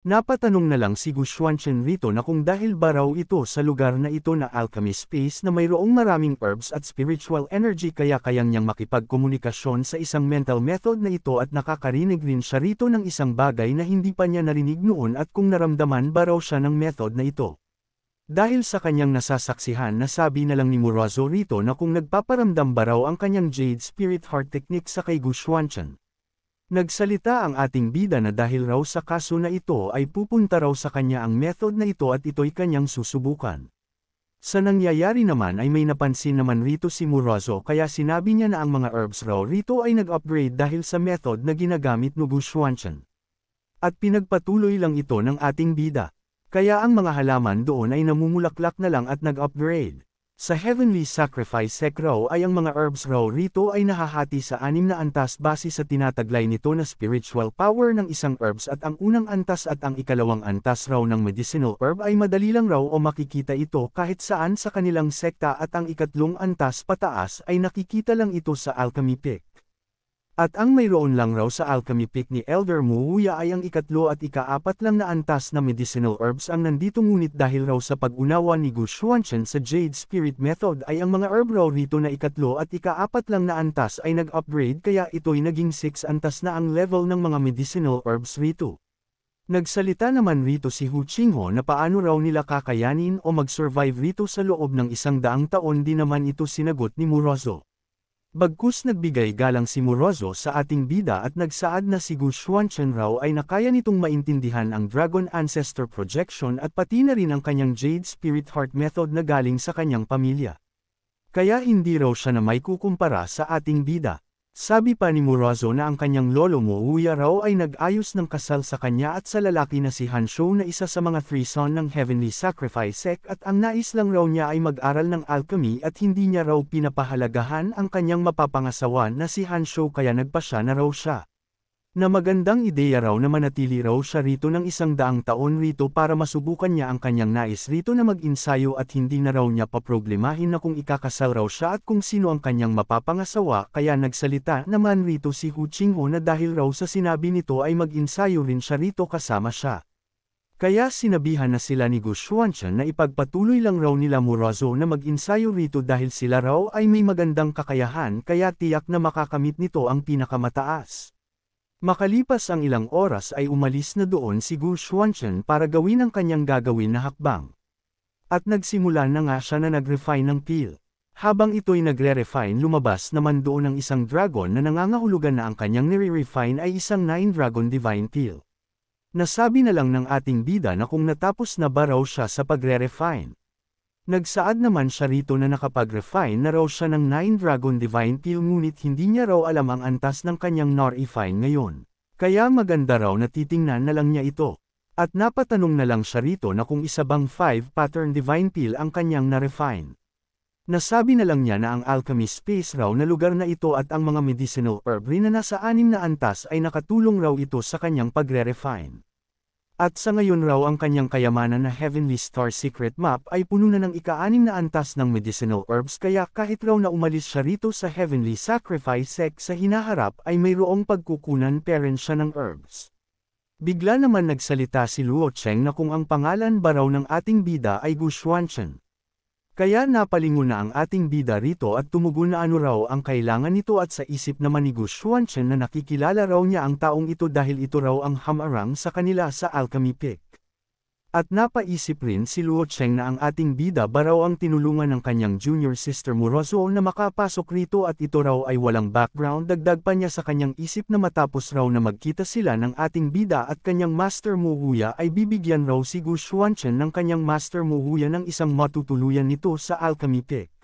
Napatanong na lang si Gu Xuanchen rito na kung dahil ba raw ito sa lugar na ito na alchemy space na mayroong maraming herbs at spiritual energy kaya kayang niyang makipagkomunikasyon sa isang mental method na ito at nakakarinig rin siya rito ng isang bagay na hindi pa niya narinig noon at kung naramdaman ba raw siya ng method na ito. Dahil sa kanyang nasasaksihan nasabi na lang ni Murazo rito na kung nagpaparamdam ba raw ang kanyang Jade Spirit Heart Technique sa kay Gu Xuanchen. Nagsalita ang ating bida na dahil raw sa kaso na ito ay pupunta raw sa kanya ang method na ito at ito'y kanyang susubukan. Sa nangyayari naman ay may napansin naman rito si Murazo kaya sinabi niya na ang mga herbs raw rito ay nag-upgrade dahil sa method na ginagamit ni Gu Xuanchen. At pinagpatuloy lang ito ng ating bida. Kaya ang mga halaman doon ay namumulaklak na lang at nag-upgrade. Sa Heavenly Sacrifice Sect raw ay ang mga herbs raw rito ay nahahati sa 6 na antas base sa tinataglay nito na spiritual power ng isang herbs at ang unang antas at ang ikalawang antas raw ng medicinal herb ay madali lang raw o makikita ito kahit saan sa kanilang sekta at ang ikatlong antas pataas ay nakikita lang ito sa Alchemy Pick. At ang mayroon lang raw sa Alchemy Pick ni Elder Muhuya ay ang ikatlo at ika-4 lang na antas na medicinal herbs ang nandito ngunit dahil raw sa pag-unawa ni Gu Xuanchen sa Jade Spirit Method ay ang mga herb raw rito na ikatlo at ika-4 lang na antas ay nag-upgrade kaya ito'y naging 6 antas na ang level ng mga medicinal herbs rito. Nagsalita naman rito si Hu Qingho na paano raw nila kakayanin o mag-survive rito sa loob ng 100 taon di naman ito sinagot ni Murazo. Bagkus nagbigay galang si Murazo sa ating bida at nagsaad na si Gu Xuanchen raw ay nakaya nitong maintindihan ang Dragon Ancestor Projection at pati na rin ang kanyang Jade Spirit Heart Method na galing sa kanyang pamilya. Kaya hindi raw siya na may kukumpara sa ating bida. Sabi pa ni Murazo na ang kanyang lolo Muhuya raw ay nag-ayos ng kasal sa kanya at sa lalaki na si Hanshou na isa sa mga 3 son ng Heavenly Sacrifice Sect at ang nais lang raw niya ay mag-aral ng alchemy at hindi niya raw pinapahalagahan ang kanyang mapapangasawa na si Hanshou kaya nagpasya na raw siya. Na magandang ideya raw na manatili raw siya rito ng 100 taon rito para masubukan niya ang kanyang nais rito na mag-insayo at hindi na raw niya paproblemahin na kung ikakasal raw siya at kung sino ang kanyang mapapangasawa kaya nagsalita naman rito si Hu Qingho na dahil raw sa sinabi nito ay mag-insayo rin siya rito kasama siya. Kaya sinabihan na sila ni Gu Xuanchen na ipagpatuloy lang raw nila Murazo na mag-insayo rito dahil sila raw ay may magandang kakayahan kaya tiyak na makakamit nito ang pinakamataas. Makalipas ang ilang oras ay umalis na doon si Gu Xuanchen para gawin ang kanyang gagawin na hakbang. At nagsimula na nga siya na nag-refine ng peel. Habang ito'y nagre-refine lumabas naman doon ang isang dragon na nangangahulugan na ang kanyang nire-refine ay isang 9 Dragon Divine Peel. Nasabi na lang ng ating bida na kung natapos na ba raw siya sa pagre-refine. Nagsaad naman siya rito na nakapag-refine na raw siya ng 9 Dragon Divine Peel ngunit hindi niya raw alam ang antas ng kanyang Nor-Refine ngayon. Kaya maganda raw na titingnan na lang niya ito. At napatanong na lang siya rito na kung isa bang 5 Pattern Divine Peel ang kanyang na-refine. Nasabi na lang niya na ang Alchemy Space raw na lugar na ito at ang mga medicinal herb rin na nasa 6 na antas ay nakatulong raw ito sa kanyang pagre-refine. At sa ngayon raw ang kanyang kayamanan na Heavenly Star Secret Map ay puno na ng ika-6 na antas ng medicinal herbs kaya kahit raw na umalis siya rito sa Heavenly Sacrifice Sect sa hinaharap ay mayroong pagkukunan parent siya ng herbs. Bigla naman nagsalita si Luo Cheng na kung ang pangalan ba raw ng ating bida ay Gu Xuanchen. Kaya napalingon na ang ating bida rito at tumugon na ano raw ang kailangan nito at sa isip naman ni Gu Xuanchen na nakikilala raw niya ang taong ito dahil ito raw ang hamarang sa kanila sa Alchemy Pick. At napaisip rin si Luo Cheng na ang ating bida ba raw ang tinulungan ng kanyang junior sister Murazo na makapasok rito at ito raw ay walang background dagdag pa niya sa kanyang isip na matapos raw na magkita sila ng ating bida at kanyang Master Muhuya ay bibigyan raw si Gu Xuanchen ng kanyang Master Muhuya ng isang matutuluyan nito sa Alchemy Pick.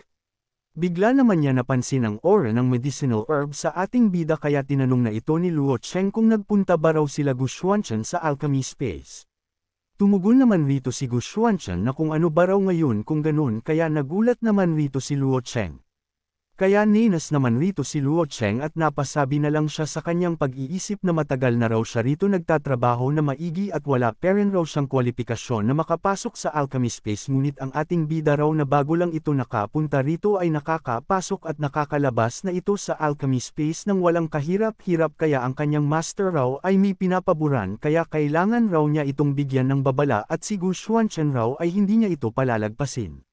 Bigla naman niya napansin ang aura ng medicinal herb sa ating bida kaya tinanong na ito ni Luo Cheng kung nagpunta ba raw sila Gu Xuanchen sa Alchemy Space. Tumugon naman rito si Gu Xuanchen na kung ano ba raw ngayon kung ganun kaya nagulat naman rito si Luo Cheng. Kaya ninas naman rito si Luo Cheng at napasabi na lang siya sa kanyang pag-iisip na matagal na raw siya rito nagtatrabaho na maigi at wala pa rin raw siyang kwalifikasyon na makapasok sa Alchemy Space, ngunit ang ating bida raw na bago lang ito nakapunta rito ay nakakapasok at nakakalabas na ito sa Alchemy Space nang walang kahirap-hirap, kaya ang kanyang master raw ay may pinapaboran, kaya kailangan raw niya itong bigyan ng babala at si Gu Xuanchen raw ay hindi niya ito palalagpasin.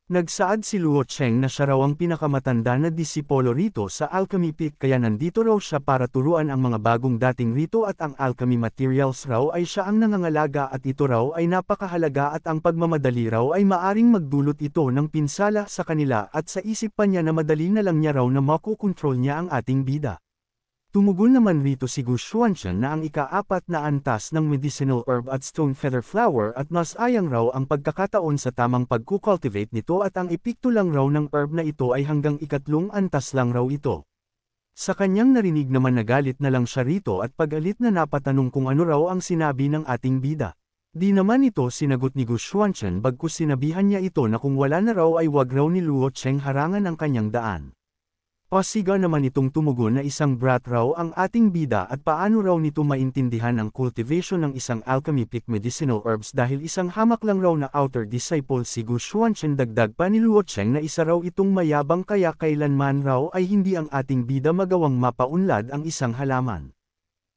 Nagsaad si Luo Cheng na siya raw ang pinakamatanda na disipolo rito sa Alchemy Peak, kaya nandito raw siya para turuan ang mga bagong dating rito at ang alchemy materials raw ay siya ang nangangalaga at ito raw ay napakahalaga at ang pagmamadali raw ay maaring magdulot ito ng pinsala sa kanila at sa isip pa niya na madali na lang niya raw na makukontrol niya ang ating bida. Tumugon naman rito si Gu Xuanchen na ang ika-4 na antas ng medicinal herb at stone feather flower at nasayang raw ang pagkakataon sa tamang pagkukultivate nito at ang epekto lang raw ng herb na ito ay hanggang 3 antas lang raw ito. Sa kanyang narinig naman nagalit na lang siya rito at pagalit na napatanong kung ano raw ang sinabi ng ating bida. Di naman ito sinagot ni Gu Xuanchen, bagkus sinabihan niya ito na kung wala na raw ay wag raw ni Luo Cheng harangan ang kanyang daan. Pasiga naman itong tumugon na isang brat raw ang ating bida at paano raw nito maintindihan ang cultivation ng isang alchemy peak medicinal herbs dahil isang hamak lang raw na outer disciple si Gu Xuanchen. Dagdag pa ni Luo Cheng na isa raw itong mayabang kaya kailanman raw ay hindi ang ating bida magawang mapaunlad ang isang halaman.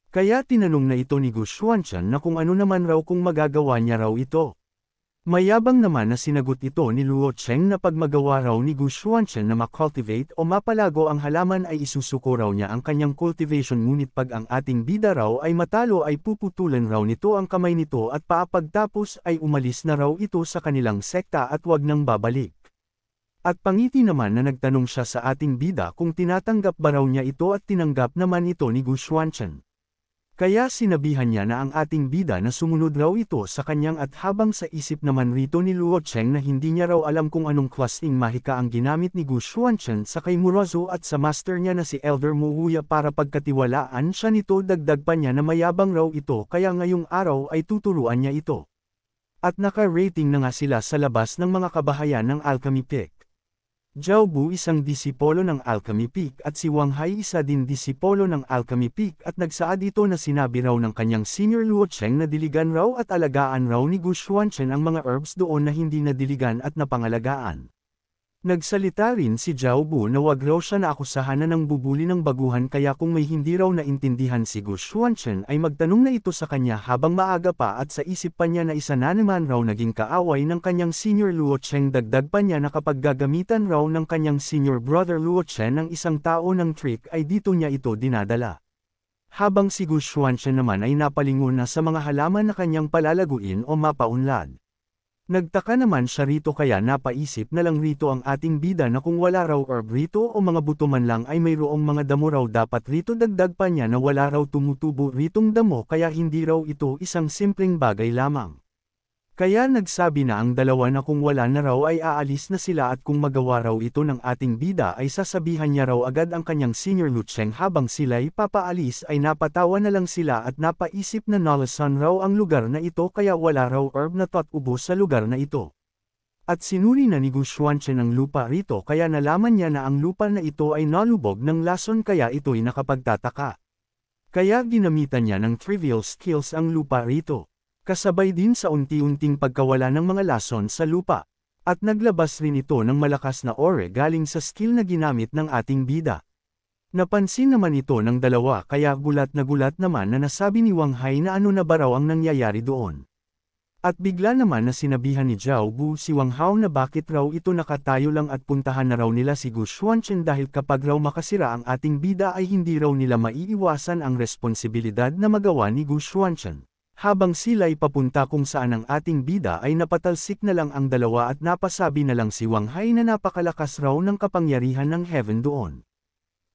Kaya tinanong na ito ni Gu Xuanchen na kung ano naman raw kung magagawa niya raw ito. Mayabang naman na sinagot ito ni Luo Cheng na pag magawa raw ni Gu Xuanchen na makultivate o mapalago ang halaman ay isusuko raw niya ang kanyang cultivation, ngunit pag ang ating bida raw ay matalo ay puputulan raw nito ang kamay nito at pagtapos ay umalis na raw ito sa kanilang sekta at wag nang babalik. At pangiti naman na nagtanong siya sa ating bida kung tinatanggap ba raw niya ito at tinanggap naman ito ni Gu Xuanchen. Kaya sinabihan niya na ang ating bida na sumunod raw ito sa kanyang at habang sa isip naman rito ni Luo Cheng na hindi niya raw alam kung anong klaseng mahika ang ginamit ni Gu Xuanchen sa kay Murazo at sa master niya na si Elder Mu Huya para pagkatiwalaan siya nito. Dagdag pa niya na mayabang raw ito kaya ngayong araw ay tuturuan niya ito. At naka-rating na nga sila sa labas ng mga kabahayan ng Alchemy Peak. Zhao Bu isang disipolo ng Alchemy Peak at si Wang Hai isa din disipolo ng Alchemy Peak at nagsaad ito na sinabi raw ng kanyang senior Luo Cheng na diligan raw at alagaan raw ni Gu Xuanchen ang mga herbs doon na hindi nadiligan at napangalagaan. Nagsalita rin si Zhao Bu na wag raw siya naakusahan na ng bubuli ng baguhan, kaya kung may hindi raw naintindihan si Gu Xuanchen ay magtanong na ito sa kanya habang maaga pa at sa isip pa niya na isa na naman raw naging kaaway ng kanyang senior Luo Cheng. Dagdag pa niya na kapag gagamitan raw ng kanyang senior brother Luo Chen ng isang tao ng trick ay dito niya ito dinadala. Habang si Gu Xuanchen naman ay napalingon na sa mga halaman na kanyang palalaguin o mapaunlad. Nagtaka naman siya rito kaya napaisip na lang rito ang ating bida na kung wala raw herb rito o mga buto man lang ay mayroong mga damo raw dapat rito. Dagdag pa niya na wala raw tumutubo ritong damo kaya hindi raw ito isang simpleng bagay lamang. Kaya nagsabi na ang dalawa na kung wala na raw ay aalis na sila at kung magawa raw ito ng ating bida ay sasabihan niya raw agad ang kanyang senior Lu Cheng. Habang sila'y papaalis ay napatawa na lang sila at napaisip na nalasan raw ang lugar na ito kaya wala raw herb na ubos sa lugar na ito. At sinuri na ni Gu Xuanchen ang lupa rito kaya nalaman niya na ang lupa na ito ay nalubog ng lason kaya ito'y nakapagtataka. Kaya ginamitan niya ng trivial skills ang lupa rito. Kasabay din sa unti-unting pagkawala ng mga lason sa lupa. At naglabas rin ito ng malakas na ore galing sa skill na ginamit ng ating bida. Napansin naman ito ng dalawa kaya gulat naman na nasabi ni Wang Hai na ano na ba raw ang nangyayari doon. At bigla naman na sinabihan ni Zhao Bu si Wang Hao na bakit raw ito nakatayo lang at puntahan na raw nila si Gu Xuanchen dahil kapag raw makasira ang ating bida ay hindi raw nila maiiwasan ang responsibilidad na magawa ni Gu Xuanchen. Habang sila'y papunta kung saan ang ating bida ay napatalsik na lang ang dalawa at napasabi na lang si Wang Hai na napakalakas raw ng kapangyarihan ng heaven doon.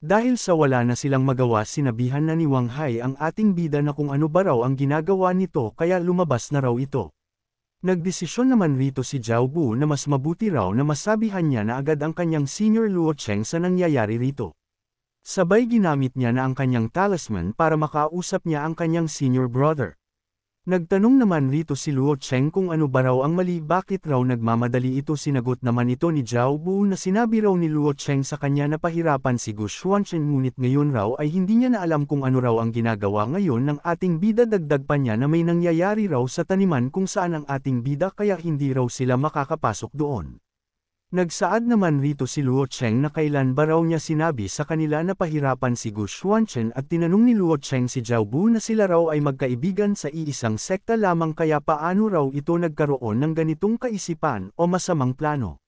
Dahil sa wala na silang magawa sinabihan na ni Wang Hai ang ating bida na kung ano ba raw ang ginagawa nito kaya lumabas na raw ito. Nagdesisyon naman rito si Zhao Bu na mas mabuti raw na masabihan niya na agad ang kanyang senior Luo Cheng sa nangyayari rito. Sabay ginamit niya na ang kanyang talisman para makausap niya ang kanyang senior brother. Nagtanong naman rito si Luo Cheng kung ano ba raw ang mali, bakit raw nagmamadali ito. Sinagot naman ito ni Zhao Bu na sinabi raw ni Luo Cheng sa kanya na pahirapan si Gu Xuanchen, ngunit ngayon raw ay hindi niya na alam kung ano raw ang ginagawa ngayon ng ating bida. Dagdag pa niya na may nangyayari raw sa taniman kung saan ang ating bida kaya hindi raw sila makakapasok doon. Nagsaad naman rito si Luo Cheng na kailan ba raw niya sinabi sa kanila na pahirapan si Gu Xuanchen, at tinanong ni Luo Cheng si Zhao Bu na sila raw ay magkaibigan sa iisang sekta lamang, kaya paano raw ito nagkaroon ng ganitong kaisipan o masamang plano.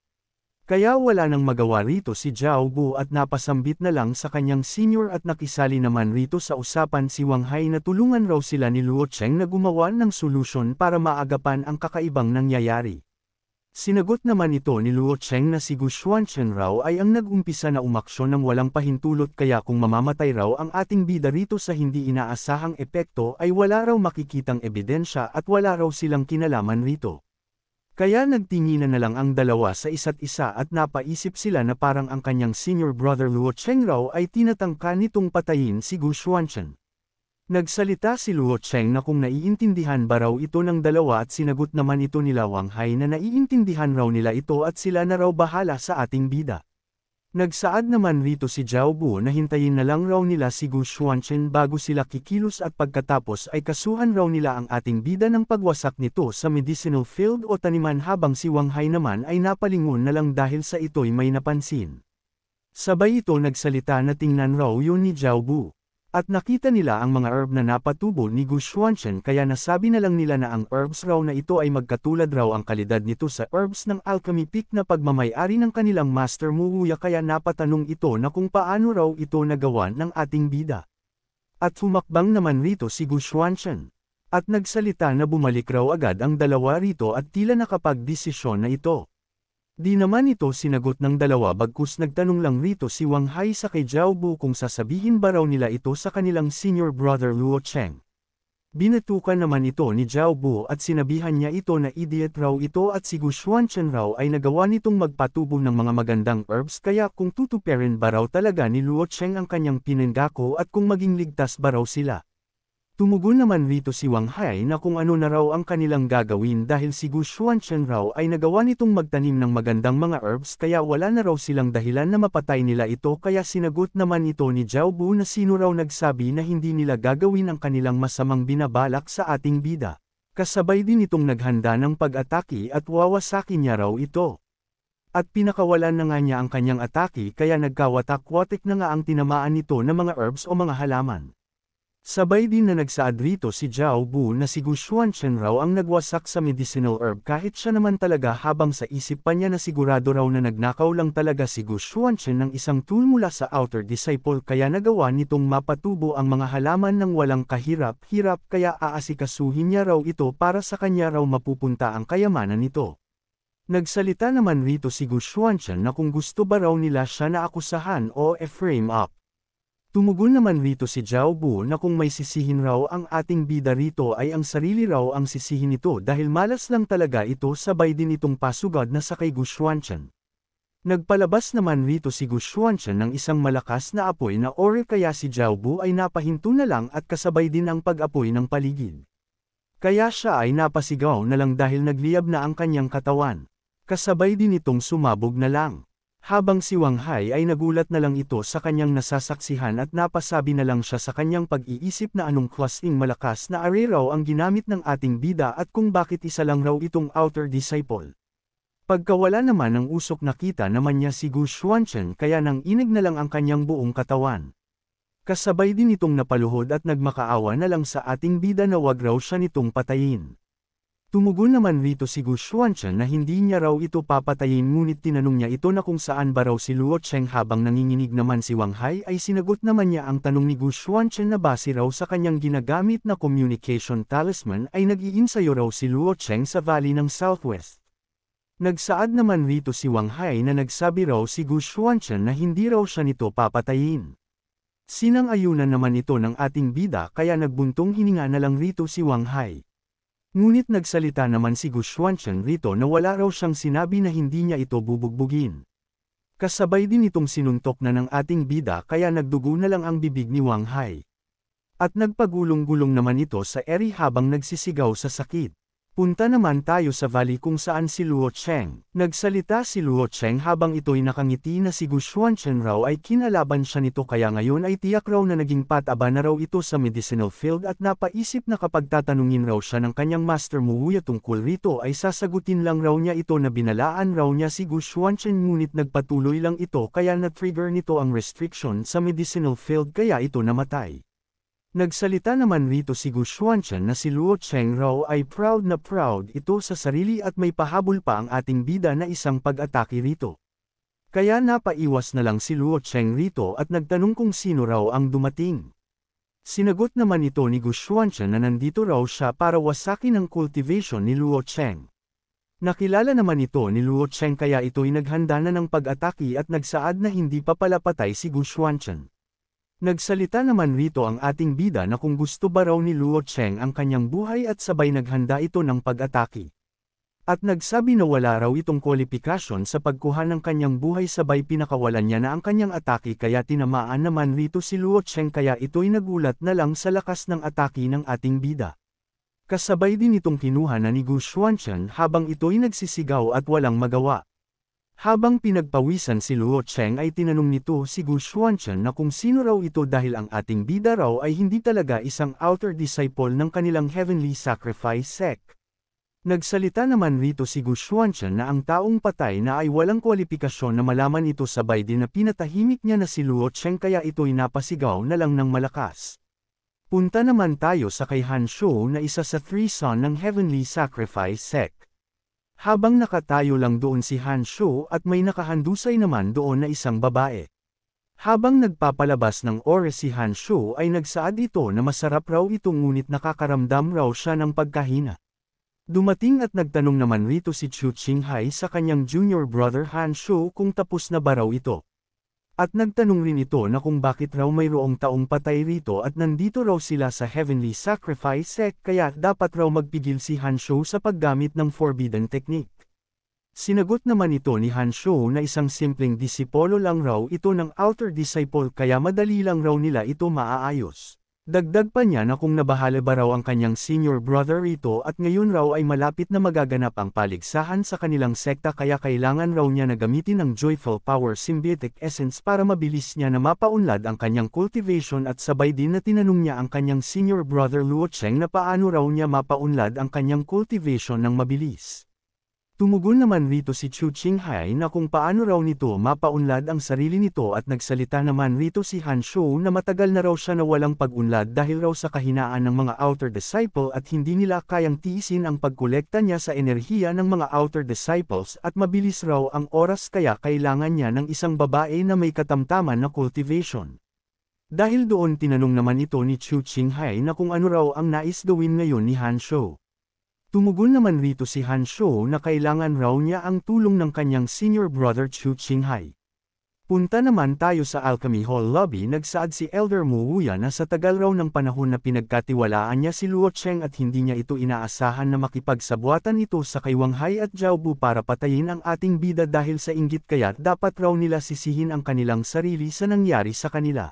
Kaya wala nang magawa rito si Zhao Bu at napasambit na lang sa kanyang senior, at nakisali naman rito sa usapan si Wang Hai na tulungan raw sila ni Luo Cheng na gumawa ng solusyon para maagapan ang kakaibang nangyayari. Sinagot naman ito ni Luo Cheng na si Gu Xuanchen raw ay ang nag-umpisa na umaksyon ng walang pahintulot, kaya kung mamamatay raw ang ating bida rito sa hindi inaasahang epekto ay wala raw makikitang ebidensya at wala raw silang kinalaman rito. Kaya nagtinginan na lang ang dalawa sa isa't isa at napaisip sila na parang ang kanyang senior brother Luo Cheng raw ay tinatangka nitong patayin si Gu Xuanchen. Nagsalita si Luo Cheng na kung naiintindihan ba raw ito ng dalawa, at sinagot naman ito nila Wang Hai na naiintindihan raw nila ito at sila na raw bahala sa ating bida. Nagsaad naman rito si Zhao Bu na hintayin na lang raw nila si Gu Xuanchen bago sila kikilos, at pagkatapos ay kasuhan raw nila ang ating bida ng pagwasak nito sa medicinal field o taniman, habang si Wang Hai naman ay napalingon na lang dahil sa ito'y may napansin. Sabay ito nagsalita na tingnan raw yun ni Zhao Bu. At nakita nila ang mga herb na napatubo ni Gu Xuanchen, kaya nasabi na lang nila na ang herbs raw na ito ay magkatulad raw ang kalidad nito sa herbs ng Alchemy Peak na pagmamay-ari ng kanilang Master Mu Wuya, kaya napatanong ito na kung paano raw ito nagawa ng ating bida. At humakbang naman rito si Gu Xuanchen. At nagsalita na bumalik raw agad ang dalawa rito at tila nakapag-desisyon na ito. Di naman ito sinagot ng dalawa, bagkus nagtanong lang rito si Wang Hai sa kay Zhao Bu kung sasabihin ba raw nila ito sa kanilang senior brother Luo Cheng. Binatukan naman ito ni Zhao Bu at sinabihan niya ito na idiot raw ito at si Gu Xuanchen raw ay nagawa nitong magpatubo ng mga magandang herbs, kaya kung tutuperin ba raw talaga ni Luo Cheng ang kanyang pinanggako at kung maging ligtas ba raw sila. Tumugon naman rito si Wang Hai na kung ano na raw ang kanilang gagawin dahil si Gu Xuanchen raw ay nagawa nitong magtanim ng magandang mga herbs, kaya wala na raw silang dahilan na mapatay nila ito. Kaya sinagot naman ito ni Zhao Bu na sino raw nagsabi na hindi nila gagawin ang kanilang masamang binabalak sa ating bida. Kasabay din itong naghanda ng pag-atake at wawasakin niya raw ito. At pinakawalan na nga niya ang kanyang atake, kaya nagkawatak-watik na nga ang tinamaan nito ng mga herbs o mga halaman. Sabay din na nagsaad rito si Zhao Bu na si Gu Xuanchen raw ang nagwasak sa medicinal herb, kahit siya naman talaga, habang sa isip pa niya na sigurado raw na nagnakaw lang talaga si Gu Xuanchen ng isang tool mula sa outer disciple, kaya nagawa nitong mapatubo ang mga halaman ng walang kahirap-hirap, kaya aasikasuhin niya raw ito para sa kanya raw mapupunta ang kayamanan nito. Nagsalita naman rito si Gu Xuanchen na kung gusto ba raw nila siya na akusahan o frame up. Tumugon naman rito si Zhao Bu na kung may sisihin raw ang ating bida rito ay ang sarili raw ang sisihin nito dahil malas lang talaga ito, sabay din itong pasugad na sa kay Gu Xuanchen. Nagpalabas naman rito si Gu Xuanchen ng isang malakas na apoy na ore, kaya si Zhao Bu ay napahinto na lang at kasabay din ang pag-apoy ng paligid. Kaya siya ay napasigaw na lang dahil nagliyab na ang kanyang katawan. Kasabay din itong sumabog na lang. Habang si Wang Hai ay nagulat na lang ito sa kanyang nasasaksihan at napasabi na lang siya sa kanyang pag-iisip na anong klaseng malakas na are raw ang ginamit ng ating bida at kung bakit isa lang raw itong outer disciple. Pagkawala naman ng usok, nakita naman niya si Gu Xuanchen, kaya nang inig na lang ang kanyang buong katawan. Kasabay din itong napaluhod at nagmakaawa na lang sa ating bida na wag raw siya nitong patayin. Tumugon naman rito si Gu Xuanchen na hindi niya raw ito papatayin, ngunit tinanong niya ito na kung saan ba raw si Luo Cheng. Habang nanginginig naman si Wang Hai ay sinagot naman niya ang tanong ni Gu Xuanchen na base raw sa kanyang ginagamit na communication talisman ay nag-iinsayo raw si Luo Cheng sa Valley ng Southwest. Nagsaad naman rito si Wang Hai na nagsabi raw si Gu Xuanchen na hindi raw siya nito papatayin. Sinang-ayunan naman ito ng ating bida, kaya nagbuntong hininga na lang rito si Wang Hai. Ngunit nagsalita naman si Gu Xuanchen rito na wala raw siyang sinabi na hindi niya ito bubugbugin. Kasabay din itong sinuntok na ng ating bida, kaya nagdugo na lang ang bibig ni Wang Hai. At nagpagulong-gulong naman ito sa eri habang nagsisigaw sa sakit. Punta naman tayo sa valley kung saan si Luo Cheng. Nagsalita si Luo Cheng habang ito'y nakangiti na si Gu Xuanchen raw ay kinalaban siya nito kaya ngayon ay tiyak raw na naging pataba na raw ito sa medicinal field at napaisip na kapag tatanungin raw siya ng kanyang master Muwuya tungkol rito ay sasagutin lang raw niya ito na binalaan raw niya si Gu Xuanchen ngunit nagpatuloy lang ito kaya na-trigger nito ang restriction sa medicinal field kaya ito namatay. Nagsalita naman rito si Gu Xuanchen na si Luo Cheng raw ay proud na proud ito sa sarili at may pahabol pa ang ating bida na isang pag-atake rito. Kaya napaiwas na lang si Luo Cheng rito at nagtanong kung sino raw ang dumating. Sinagot naman ito ni Gu Xuanchen na nandito raw siya para wasakin ang cultivation ni Luo Cheng. Nakilala naman ito ni Luo Cheng kaya ito'y naghanda na ng pag-atake at nagsaad na hindi pa pala patay si Gu Xuanchen. Nagsalita naman rito ang ating bida na kung gusto ba raw ni Luo Cheng ang kanyang buhay at sabay naghanda ito ng pag-atake. At nagsabi na wala raw itong kwalifikasyon sa pagkuha ng kanyang buhay sabay pinakawalan niya na ang kanyang atake kaya tinamaan naman rito si Luo Cheng kaya ito'y nagulat na lang sa lakas ng atake ng ating bida. Kasabay din itong kinuha na ni Gu Xuanchen habang ito'y nagsisigaw at walang magawa. Habang pinagpawisan si Luo Cheng ay tinanong nito si Gu Xuanchen na kung sino raw ito dahil ang ating bida raw ay hindi talaga isang outer disciple ng kanilang heavenly sacrifice sect. Nagsalita naman rito si Gu Xuanchen na ang taong patay na ay walang kwalifikasyon na malaman ito sabay din na pinatahimik niya na si Luo Cheng kaya ito'y napasigaw na lang ng malakas. Punta naman tayo sa kay Han Shou na isa sa three son ng heavenly sacrifice sect. Habang nakatayo lang doon si Han Shou at may nakahandusay naman doon na isang babae. Habang nagpapalabas ng oras si Han Shou ay nagsaad ito na masarap raw ito ngunit nakakaramdam raw siya ng pagkahina. Dumating at nagtanong naman rito si Chu Qinghai sa kanyang junior brother Han Shou kung tapos na ba raw ito. At nagtanong rin ito na kung bakit raw mayroong taong patay rito at nandito raw sila sa heavenly sacrifice sect kaya dapat raw magpigil si Han Shou sa paggamit ng forbidden technique. Sinagot naman ito ni Han Shou na isang simpleng disipolo lang raw ito ng outer disciple kaya madali lang raw nila ito maaayos. Dagdag pa niya na kung nabahala ba raw ang kanyang senior brother rito at ngayon raw ay malapit na magaganap ang paligsahan sa kanilang sekta kaya kailangan raw niya na gamitin ang Joyful Power Symbiotic Essence para mabilis niya na mapaunlad ang kanyang cultivation at sabay din na tinanong niya ang kanyang senior brother Luo Cheng na paano raw niya mapaunlad ang kanyang cultivation ng mabilis. Tumugon naman rito si Chu Qinghai na kung paano raw nito mapaunlad ang sarili nito at nagsalita naman rito si Han Shou na matagal na raw siya na walang pag-unlad dahil raw sa kahinaan ng mga outer disciple at hindi nila kayang tiisin ang pagkolekta niya sa enerhiya ng mga outer disciples at mabilis raw ang oras kaya kailangan niya ng isang babae na may katamtaman na cultivation. Dahil doon tinanong naman ito ni Chu Qinghai na kung ano raw ang nais gawin ngayon ni Han Shou. Tumugon naman rito si Han Shou na kailangan raw niya ang tulong ng kanyang senior brother Chu Qinghai. Punta naman tayo sa Alchemy Hall lobby nagsaad si Elder Muwuya na sa tagal raw ng panahon na pinagkatiwalaan niya si Luo Cheng at hindi niya ito inaasahan na makipagsabuatan ito sa kay Wang Hai at Zhao Bu para patayin ang ating bida dahil sa inggit kaya't dapat raw nila sisihin ang kanilang sarili sa nangyari sa kanila.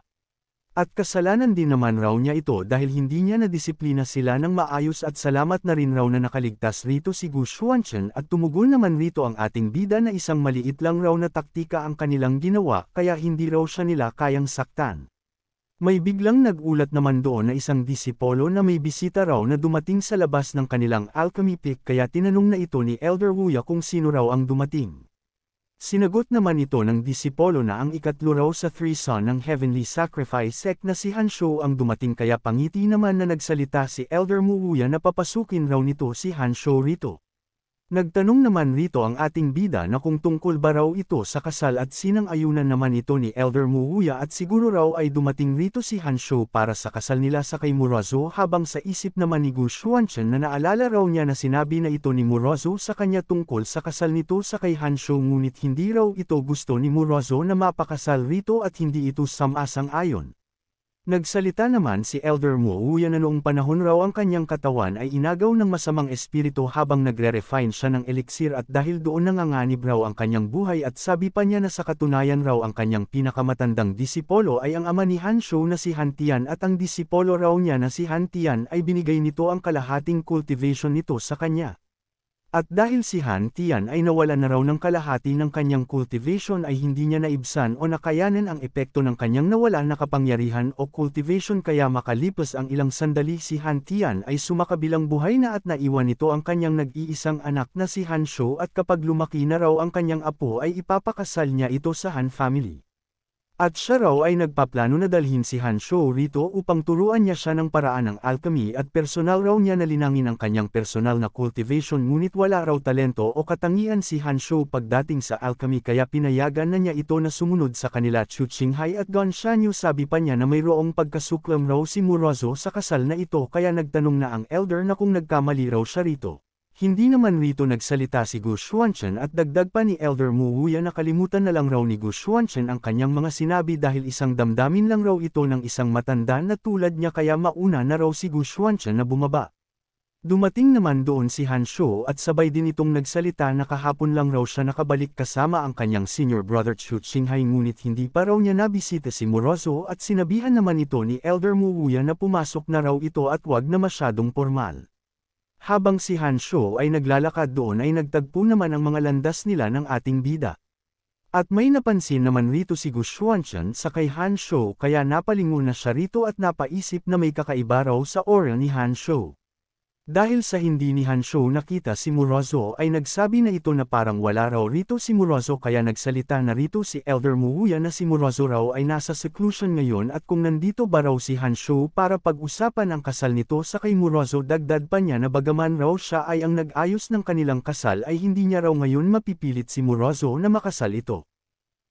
At kasalanan din naman raw niya ito dahil hindi niya nadisiplina sila ng maayos at salamat na rin raw na nakaligtas rito si Gu Xuanchen at tumugon naman rito ang ating bida na isang maliit lang raw na taktika ang kanilang ginawa kaya hindi raw siya nila kayang saktan. May biglang nagulat naman doon na isang disipolo na may bisita raw na dumating sa labas ng kanilang alchemy peak kaya tinanong na ito ni Elder Wuya kung sino raw ang dumating. Sinagot naman ito ng disipolo na ang ikatlo raw sa three son ng Heavenly Sacrifice sect na si Han Shou ang dumating kaya pangiti naman na nagsalita si Elder Muwuya na papasukin raw nito si Han Shou rito. Nagtanong naman rito ang ating bida na kung tungkol ba raw ito sa kasal at sinang-ayunan naman ito ni Elder Muwuya at siguro raw ay dumating rito si Han Shou para sa kasal nila sa kay Murazo habang sa isip naman ni Gu Xuanchen na naalala raw niya na sinabi na ito ni Murazo sa kanya tungkol sa kasal nito sa kay Han Shou ngunit hindi raw ito gusto ni Murazo na mapakasal rito at hindi ito samasang-ayon. Nagsalita naman si Elder Mo Wuya na noong panahon raw ang kanyang katawan ay inagaw ng masamang espiritu habang nagre-refine siya ng eliksir at dahil doon nanganganib raw ang kanyang buhay at sabi pa niya na sa katunayan raw ang kanyang pinakamatandang disipolo ay ang ama ni Han Shou na si Han Tian at ang disipolo raw niya na si Han Tian ay binigay nito ang kalahating cultivation nito sa kanya. At dahil si Han Tian ay nawala na raw ng kalahati ng kanyang cultivation ay hindi niya naibsan o nakayanan ang epekto ng kanyang nawala na kapangyarihan o cultivation kaya makalipas ang ilang sandali si Han Tian ay sumakabilang buhay na at naiwan nito ang kanyang nag-iisang anak na si Han Shou at kapag lumaki na raw ang kanyang apo ay ipapakasal niya ito sa Han family. At siya raw ay nagpaplano na dalhin si Han Shou rito upang turuan niya siya ng paraan ng alchemy at personal raw niya na linangin ang kanyang personal na cultivation ngunit wala raw talento o katangian si Han Shou pagdating sa alchemy kaya pinayagan na niya ito na sumunod sa kanila. Chu Qinghai at Gan Shanyu sabi pa niya na mayroong pagkasuklam raw si Murozo sa kasal na ito kaya nagtanong na ang elder na kung nagkamali raw siya rito. Hindi naman rito nagsalita si Gu Xuanchen at dagdag pa ni Elder Mu Wuya na kalimutan na lang raw ni Gu Xuanchen ang kanyang mga sinabi dahil isang damdamin lang raw ito ng isang matanda na tulad niya kaya mauna na raw si Gu Xuanchen na bumaba. Dumating naman doon si Han Shou at sabay din itong nagsalita na kahapon lang raw siya nakabalik kasama ang kanyang senior brother Chu Qinghai ngunit hindi pa raw niya nabisita si Murozo at sinabihan naman ito ni Elder Mu Wuya na pumasok na raw ito at wag na masyadong formal. Habang si Han Shou ay naglalakad doon ay nagtagpo naman ang mga landas nila ng ating bida. At may napansin naman rito si Gu Xuanchen sa kay Han Shou kaya napalingon na siya rito at napaisip na may kakaiba raw sa aura ni Han Shou. Dahil sa hindi ni Han Shou nakita si Murozo ay nagsabi na ito na parang wala raw rito si Murozo kaya nagsalita na rito si Elder Mu Wuya na si Murozo raw ay nasa seclusion ngayon at kung nandito ba raw si Han Shou para pag-usapan ang kasal nito sa kay Murozo dagdag pa niya na bagaman raw siya ay ang nag-ayos ng kanilang kasal ay hindi niya raw ngayon mapipilit si Murozo na makasal ito.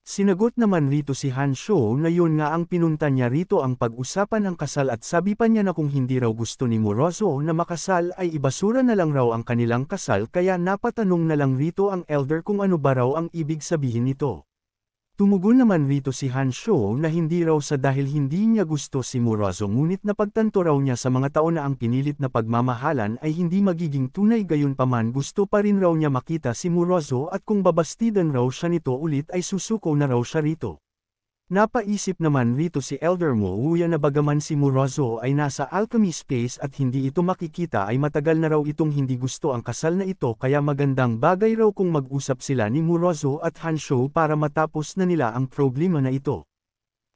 Sinagot naman rito si Han Shou na yun nga ang pinunta niya rito ang pag-usapan ang kasal at sabi pa niya na kung hindi raw gusto ni Murozo na makasal ay ibasura na lang raw ang kanilang kasal kaya napatanong na lang rito ang elder kung ano ba raw ang ibig sabihin nito. Tumugon naman rito si Han Shou na hindi raw sa dahil hindi niya gusto si Murozo ngunit napagtanto raw niya sa mga taon na ang pinilit na pagmamahalan ay hindi magiging tunay gayunpaman gusto pa rin raw niya makita si Murozo at kung babastidan raw siya nito ulit ay susuko na raw siya rito. Napaisip naman rito si Elder Mo Wuya na bagaman si Murozo ay nasa alchemy space at hindi ito makikita ay matagal na raw itong hindi gusto ang kasal na ito kaya magandang bagay raw kung mag-usap sila ni Murozo at Han Shou para matapos na nila ang problema na ito.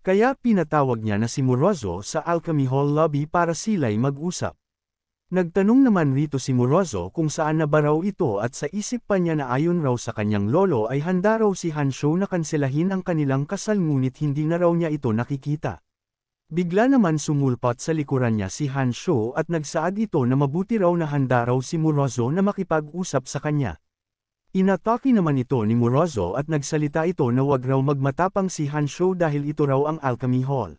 Kaya pinatawag niya na si Murozo sa alchemy hall lobby para sila'y mag-usap. Nagtanong naman rito si Murozo kung saan na ba raw ito at sa isip pa niya na ayon raw sa kanyang lolo ay handa raw si Han Shou na kanselahin ang kanilang kasal ngunit hindi na raw niya ito nakikita. Bigla naman sumulpot sa likuran niya si Han Shou at nagsaad ito na mabuti raw na handa raw si Murozo na makipag-usap sa kanya. Inatake naman ito ni Murozo at nagsalita ito na wag raw magmatapang si Han Shou dahil ito raw ang alchemy hall.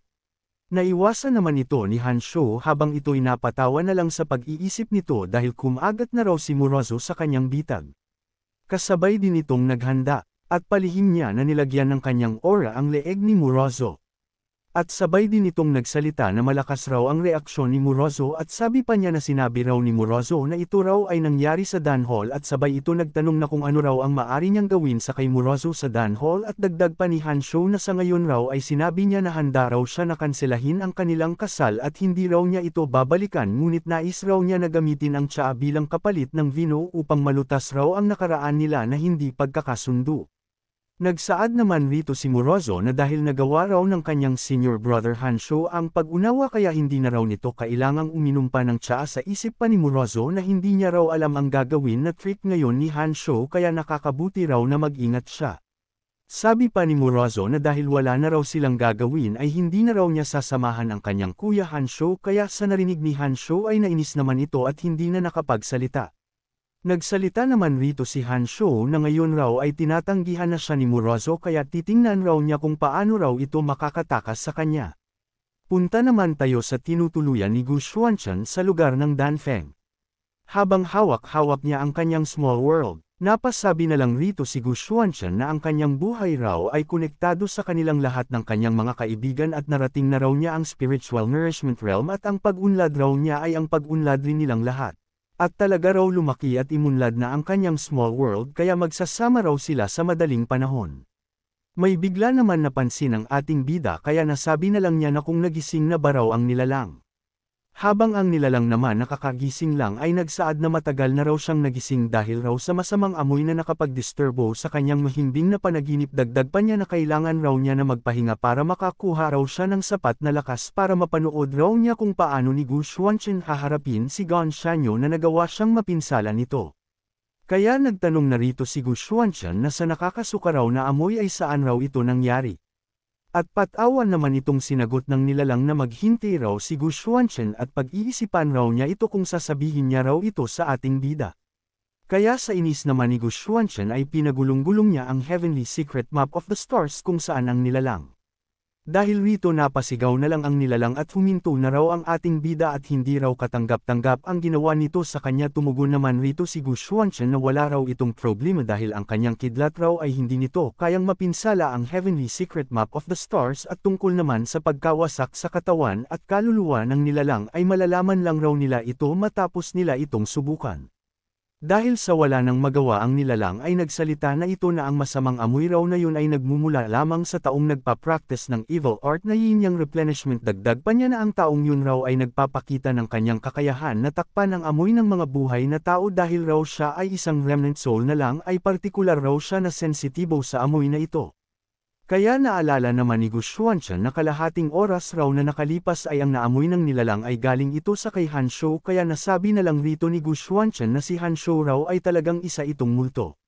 Naiwasan naman ito ni Han Shou habang ito'y napatawa na lang sa pag-iisip nito dahil kumagat na raw si Murozo sa kanyang bitag. Kasabay din itong naghanda, at palihim niya na nilagyan ng kanyang aura ang leeg ni Murozo. At sabay din itong nagsalita na malakas raw ang reaksyon ni Murozo at sabi pa niya na sinabi raw ni Murozo na ito raw ay nangyari sa Dan Hall at sabay ito nagtanong na kung ano raw ang maari niyang gawin sa kay Murozo sa Dan Hall at dagdag pa ni Han Shou na sa ngayon raw ay sinabi niya na handa raw siya na kanselahin ang kanilang kasal at hindi raw niya ito babalikan ngunit nais raw niya na gamitin ang tsaa bilang kapalit ng vino upang malutas raw ang nakaraan nila na hindi pagkakasundo. Nagsaad naman rito si Murozo na dahil nagawa raw ng kanyang senior brother Han Shou ang pag-unawa kaya hindi na raw nito kailangang uminom pa ng tsaa sa isip pa ni Murozo na hindi niya raw alam ang gagawin na trick ngayon ni Han Shou kaya nakakabuti raw na mag-ingat siya. Sabi pa ni Murozo na dahil wala na raw silang gagawin ay hindi na raw niya sasamahan ang kanyang kuya Han Shou kaya sa narinig ni Han Shou ay nainis naman ito at hindi na nakapagsalita. Nagsalita naman rito si Han Shou na ngayon raw ay tinatanggihan na siya ni Murozo kaya titingnan raw niya kung paano raw ito makakatakas sa kanya. Punta naman tayo sa tinutuluyan ni Gu Xuanchen sa lugar ng Danfeng. Habang hawak-hawak niya ang kanyang small world, Napasabi na lang rito si Gu Xuanchen na ang kanyang buhay raw ay konektado sa kanilang lahat ng kanyang mga kaibigan at narating na raw niya ang spiritual nourishment realm at ang pag-unlad raw niya ay ang pag-unlad rin nilang lahat. At talaga raw lumaki at imunlad na ang kanyang small world kaya magsasama raw sila sa madaling panahon. May bigla naman napansin ang ating bida kaya nasabi na lang niya na kung nagising na ba raw ang nilalang. Habang ang nilalang naman nakakagising lang ay nagsaad na matagal na raw siyang nagising dahil raw sa masamang amoy na nakapag-disturbo sa kanyang mahimbing na panaginip dagdag pa niya na kailangan raw niya na magpahinga para makakuha raw siya ng sapat na lakas para mapanood raw niya kung paano ni Gu Xuanchen haharapin si Gan Shanyo na nagawa siyang mapinsala nito. Kaya nagtanong na rito si Gu Xuanchen na sa nakakasuka raw na amoy ay saan raw ito nangyari. At patawan naman itong sinagot ng nilalang na maghintay raw si Gu Xuanchen at pag-iisipan raw niya ito kung sasabihin niya raw ito sa ating bida. Kaya sa inis naman ni Gu Xuanchen ay pinagulong-gulong niya ang Heavenly Secret Map of the Stars kung saan ang nilalang. Dahil rito napasigaw na lang ang nilalang at huminto na raw ang ating bida at hindi raw katanggap-tanggap ang ginawa nito sa kanya. Tumugon naman rito si Gu Xuanchen na wala raw itong problema dahil ang kanyang kidlat raw ay hindi nito kayang mapinsala ang Heavenly Secret Map of the Stars at tungkol naman sa pagkawasak sa katawan at kaluluwa ng nilalang ay malalaman lang raw nila ito matapos nila itong subukan. Dahil sa wala nang magawa ang nilalang ay nagsalita na ito na ang masamang amoy raw na yun ay nagmumula lamang sa taong nagpa-practice ng evil art na yin yang replenishment. Dagdag pa niya na ang taong yun raw ay nagpapakita ng kanyang kakayahan na takpan ang amoy ng mga buhay na tao dahil raw siya ay isang remnant soul na lang ay partikular raw siya na sensitibo sa amoy na ito. Kaya naalala naman ni Gu Xuanchen na kalahating oras raw na nakalipas ay ang naamoy ng nilalang ay galing ito sa kay Han Shou kaya nasabi na lang rito ni Gu Xuanchen na si Han Shou raw ay talagang isa itong multo.